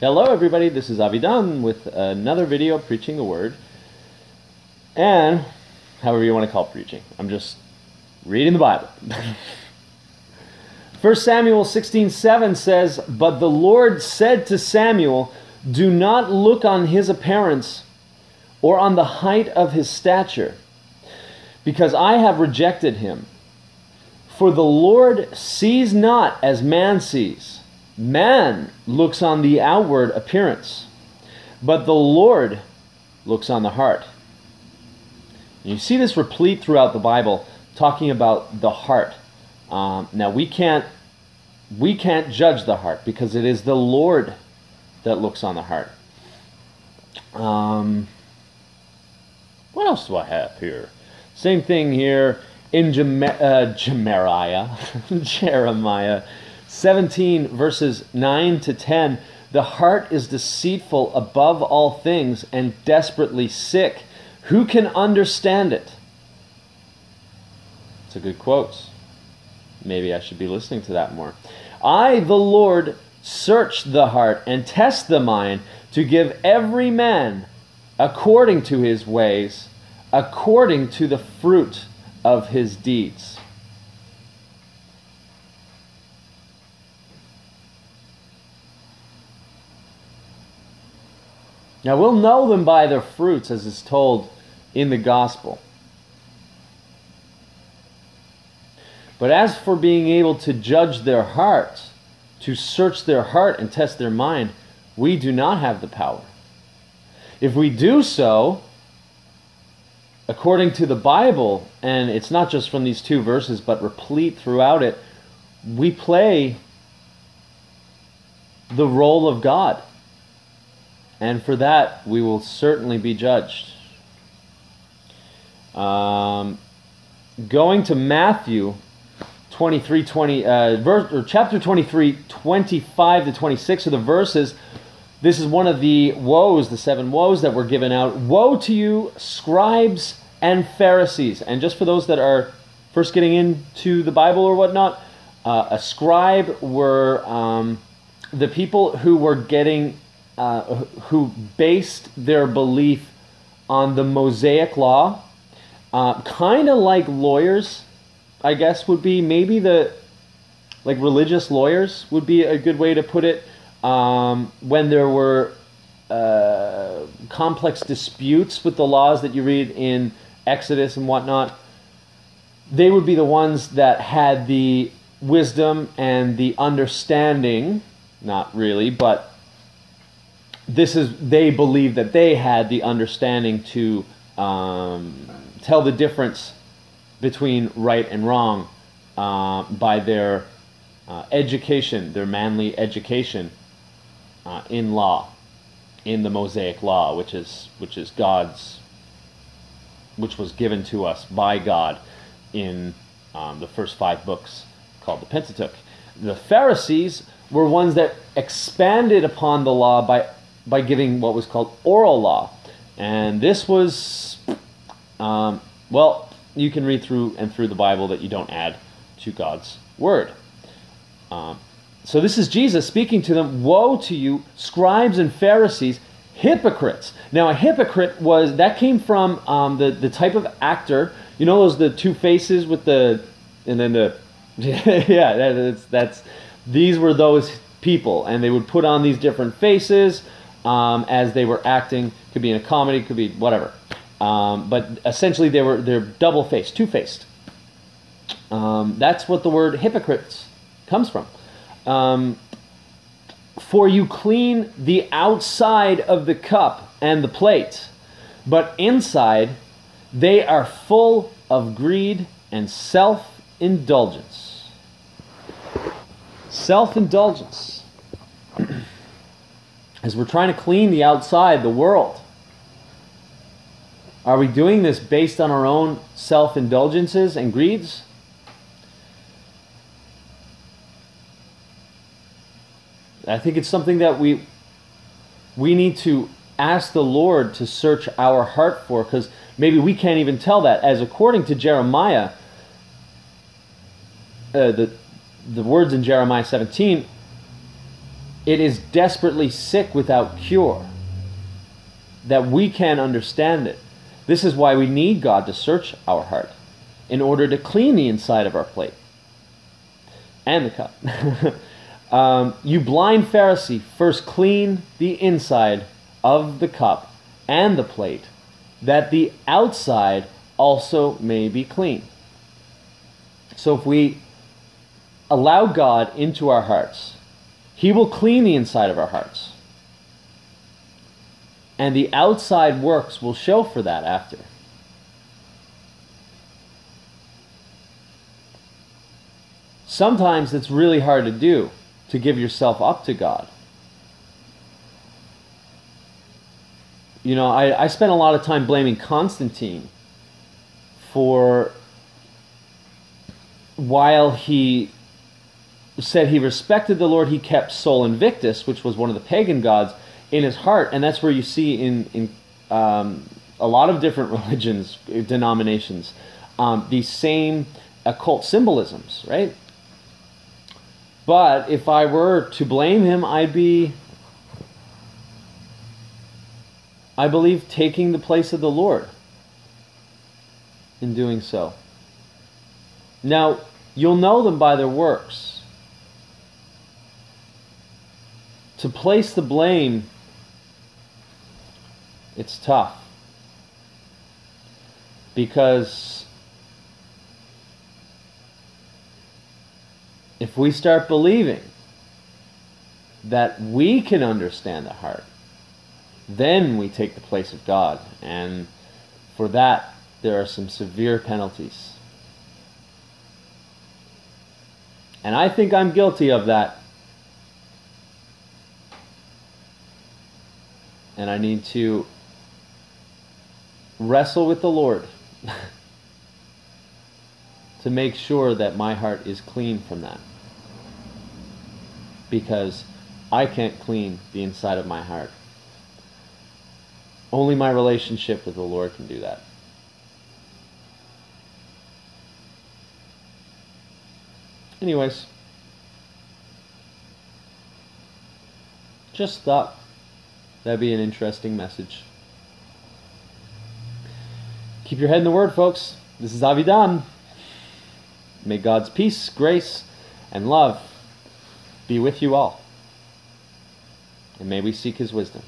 Hello everybody, this is Avidan with another video preaching the word, and however you want to call preaching. I'm just reading the Bible. 1 Samuel 16:7 says, "But the Lord said to Samuel, do not look on his appearance or on the height of his stature, because I have rejected him. For the Lord sees not as man sees. Man looks on the outward appearance, but the Lord looks on the heart." You see this replete throughout the Bible, talking about the heart. Now we can't judge the heart, because it is the Lord that looks on the heart. What else do I have here? Same thing here in Jeremiah 17 verses 9 to 10. "The heart is deceitful above all things and desperately sick. Who can understand it?" It's a good quote. Maybe I should be listening to that more. "I, the Lord, search the heart and test the mind to give every man according to his ways, according to the fruit of his deeds." Now we'll know them by their fruits, as is told in the gospel. But as for being able to judge their heart, to search their heart and test their mind, we do not have the power. If we do so, according to the Bible, and it's not just from these two verses, but replete throughout it, we play the role of God. And for that, we will certainly be judged. Going to Matthew 23, chapter 23, 25 to 26 are the verses. This is one of the woes, the 7 woes that were given out. "Woe to you, scribes and Pharisees." And just for those that are first getting into the Bible or whatnot, a scribe were the people who were who based their belief on the Mosaic law, kind of like lawyers, I guess would be, maybe like religious lawyers would be a good way to put it. When there were complex disputes with the laws that you read in Exodus and whatnot, they would be the ones that had the wisdom and the understanding, not really, but they believed that they had the understanding to tell the difference between right and wrong by their education, their manly education in law, in the Mosaic law, which was given to us by God in the first 5 books called the Pentateuch. The Pharisees were ones that expanded upon the law by giving what was called oral law. And this was, well, you can read through the Bible that you don't add to God's word. So this is Jesus speaking to them. "Woe to you, scribes and Pharisees, hypocrites." Now a hypocrite came from the type of actor, you know, the two faces with yeah, these were those people, and they would put on these different faces as they were acting. Could be in a comedy, could be whatever. But essentially they're double-faced, two-faced. That's what the word hypocrites comes from. "For you clean the outside of the cup and the plate, but inside they are full of greed and self-indulgence." Self-indulgence. As we're trying to clean the outside, the world, are we doing this based on our own self-indulgences and greeds? I think it's something that we need to ask the Lord to search our heart for, because maybe we can't even tell that. As according to Jeremiah, the words in Jeremiah 17, it is desperately sick without cure, that we can't understand it. This is why we need God to search our heart in order to clean the inside of our plate and the cup. You blind Pharisee, first clean the inside of the cup and the plate, that the outside also may be clean. So if we allow God into our hearts, He will clean the inside of our hearts. And the outside works will show for that after. Sometimes it's really hard to do, to give yourself up to God. You know, I spent a lot of time blaming Constantine for, while he said he respected the Lord, he kept Sol Invictus, which was one of the pagan gods, in his heart. And that's where you see in a lot of different religions, denominations, these same occult symbolisms, right? But if I were to blame him, I'd be, I believe, taking the place of the Lord in doing so. Now, you'll know them by their works. To place the blame, it's tough. Because if we start believing that we can understand the heart, then we take the place of God. And for that, there are some severe penalties. And I think I'm guilty of that. And I need to wrestle with the Lord to make sure that my heart is clean from that. Because I can't clean the inside of my heart. Only my relationship with the Lord can do that. Anyways, just thought that'd be an interesting message. Keep your head in the Word, folks. This is Avidan. May God's peace, grace, and love be with you all. And may we seek His wisdom.